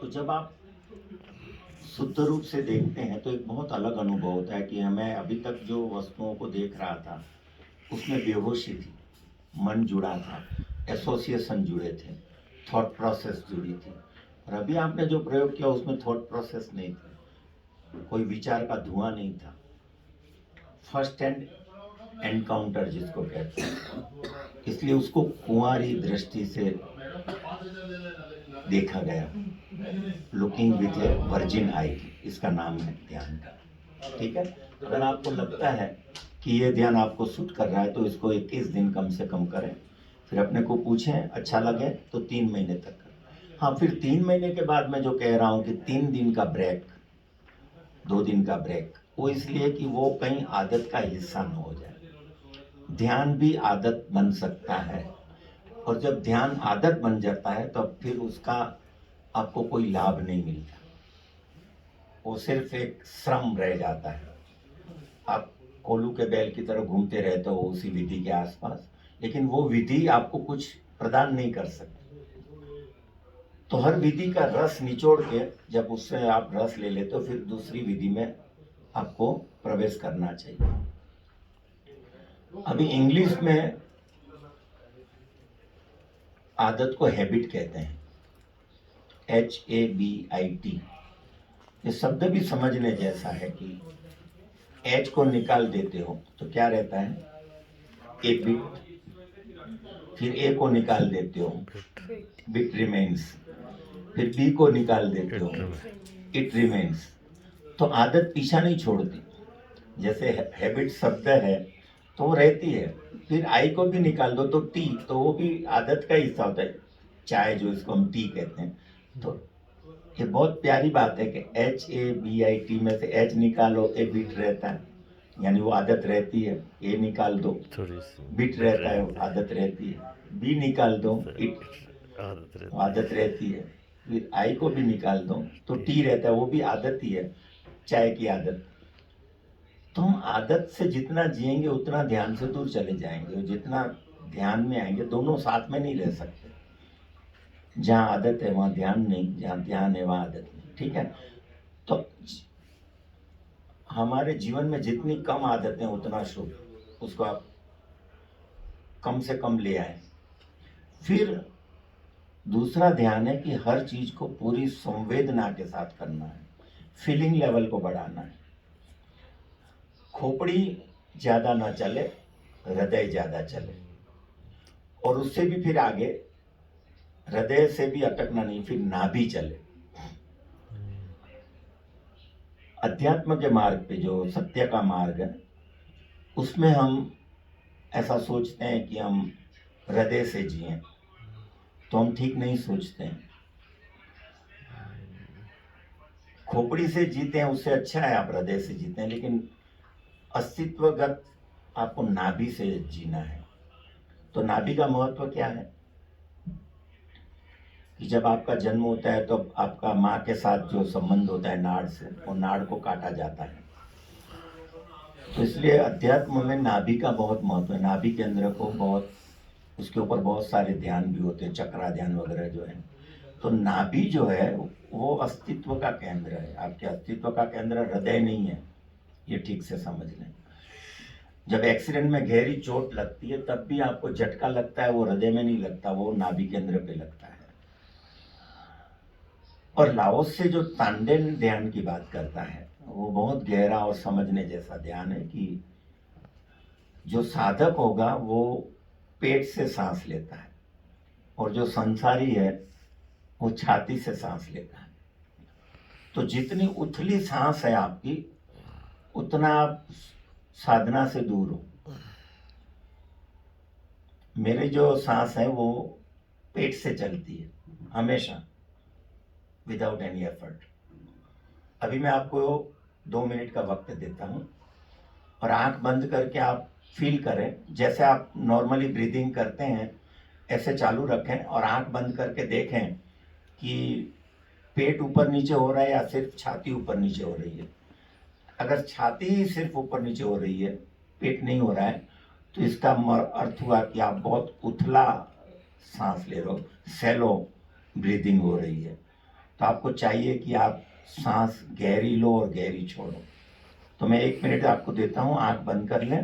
तो जब आप शुद्ध रूप से देखते हैं तो एक बहुत अलग अनुभव होता है कि हमें अभी तक जो वस्तुओं को देख रहा था उसमें बेहोशी थी, मन जुड़ा था, एसोसिएशन जुड़े थे, थॉट प्रोसेस जुड़ी थी। और अभी आपने जो प्रयोग किया उसमें थॉट प्रोसेस नहीं थी, कोई विचार का धुआं नहीं था। फर्स्ट हैंड एनकाउंटर जिसको कहते हैं, इसलिए उसको कुंवारी दृष्टि से देखा गया। लुकिंग विद ए वर्जिन आई, इसका नाम है ध्यान का। ठीक है, अगर आपको लगता है कि ये ध्यान आपको सूट कर रहा है तो इसको 21 दिन कम से कम करें। फिर अपने को पूछें, अच्छा लगे तो 3 महीने तक करें। हाँ, फिर 3 महीने के बाद मैं जो कह रहा हूँ कि 3 दिन का ब्रेक, 2 दिन का ब्रेक, वो इसलिए कि वो कहीं आदत का हिस्सा न हो जाए। ध्यान भी आदत बन सकता है, और जब ध्यान आदत बन जाता है तो फिर उसका आपको कोई लाभ नहीं मिलता, वो सिर्फ एक श्रम रह जाता है। आप कोल्हू के बैल की तरह घूमते रहते हो उसी विधि के आसपास, लेकिन वो विधि आपको कुछ प्रदान नहीं कर सकती। तो हर विधि का रस निचोड़ के जब उससे आप रस ले लेते हो, फिर दूसरी विधि में आपको प्रवेश करना चाहिए। अभी इंग्लिश में आदत को हैबिट कहते हैं, HABIT। ये शब्द भी समझने जैसा है कि एच को निकाल देते हो तो क्या रहता है, ए बिट। फिर ए को निकाल देते हो, बिट रिमेन्स। फिर बी को निकाल देते हो, इट रिमेन्स। तो आदत पीछा नहीं छोड़ती। जैसे हैबिट शब्द है तो वो रहती है। फिर आई को भी निकाल दो तो टी, तो वो भी आदत का हिस्सा होता है। चाय जो इसको हम टी कहते हैं, तो ये बहुत प्यारी बात है कि HABIT में से एच निकालो, ए बिट रहता है, यानी वो आदत रहती है। ए निकाल दो, बिट रहता है, आदत रहती है। बी निकाल दो, इट आदत रहती है। फिर आई को भी निकाल दो तो टी रहता है, वो भी आदत ही है, चाय की आदत। तो हम आदत से जितना जिएंगे उतना ध्यान से दूर चले जाएंगे, और जितना ध्यान में आएंगे, दोनों साथ में नहीं रह सकते। जहाँ आदत है वहाँ ध्यान नहीं, जहाँ ध्यान है वहाँ आदत नहीं। ठीक है, तो हमारे जीवन में जितनी कम आदतें उतना शुभ, उसको आप कम से कम ले आए। फिर दूसरा ध्यान है कि हर चीज को पूरी संवेदना के साथ करना है, फीलिंग लेवल को बढ़ाना है। खोपड़ी ज्यादा ना चले, हृदय ज्यादा चले, और उससे भी फिर आगे हृदय से भी अटकना नहीं, फिर नाभि चले। अध्यात्म के मार्ग पे, जो सत्य का मार्ग है, उसमें हम ऐसा सोचते हैं कि हम हृदय से जिएं, तो हम ठीक नहीं सोचते हैं। खोपड़ी से जीते हैं उससे अच्छा है आप हृदय से जीते हैं, लेकिन अस्तित्वगत आपको नाभि से जीना है। तो नाभि का महत्व क्या है कि जब आपका जन्म होता है तो आपका माँ के साथ जो संबंध होता है नाड़ से, वो नाड़ को काटा जाता है। तो इसलिए अध्यात्म में नाभि का बहुत महत्व है। नाभि केंद्र को बहुत, उसके ऊपर बहुत सारे ध्यान भी होते हैं, चक्रा ध्यान वगैरह जो है। तो नाभि जो है वो अस्तित्व का केंद्र है। आपके अस्तित्व का केंद्र हृदय नहीं है, ये ठीक से समझ लें। जब एक्सीडेंट में गहरी चोट लगती है तब भी आपको झटका लगता है, वो हृदय में नहीं लगता, वो नाभि केंद्र पे लगता है। और लाओस से जो तांडेन ध्यान की बात करता है, वो बहुत गहरा और समझने जैसा ध्यान है कि जो साधक होगा वो पेट से सांस लेता है, और जो संसारी है वो छाती से सांस लेता है। तो जितनी उथली सांस है आपकी, उतना आप साधना से दूर हो। मेरी जो सांस है वो पेट से चलती है हमेशा, विदाउट एनी एफर्ट। अभी मैं आपको 2 मिनट का वक्त देता हूं, और आंख बंद करके आप फील करें, जैसे आप नॉर्मली ब्रीदिंग करते हैं ऐसे चालू रखें, और आंख बंद करके देखें कि पेट ऊपर नीचे हो रहा है या सिर्फ छाती ऊपर नीचे हो रही है। अगर छाती ही सिर्फ ऊपर नीचे हो रही है, पेट नहीं हो रहा है, तो इसका अर्थ हुआ कि आप बहुत उथला सांस ले रहे हो, सैलो ब्रीदिंग हो रही है। तो तो आपको चाहिए कि आप सांस गहरी लो और गहरी छोड़ो। तो मैं 1 मिनट आपको देता हूँ, आंख बंद कर लें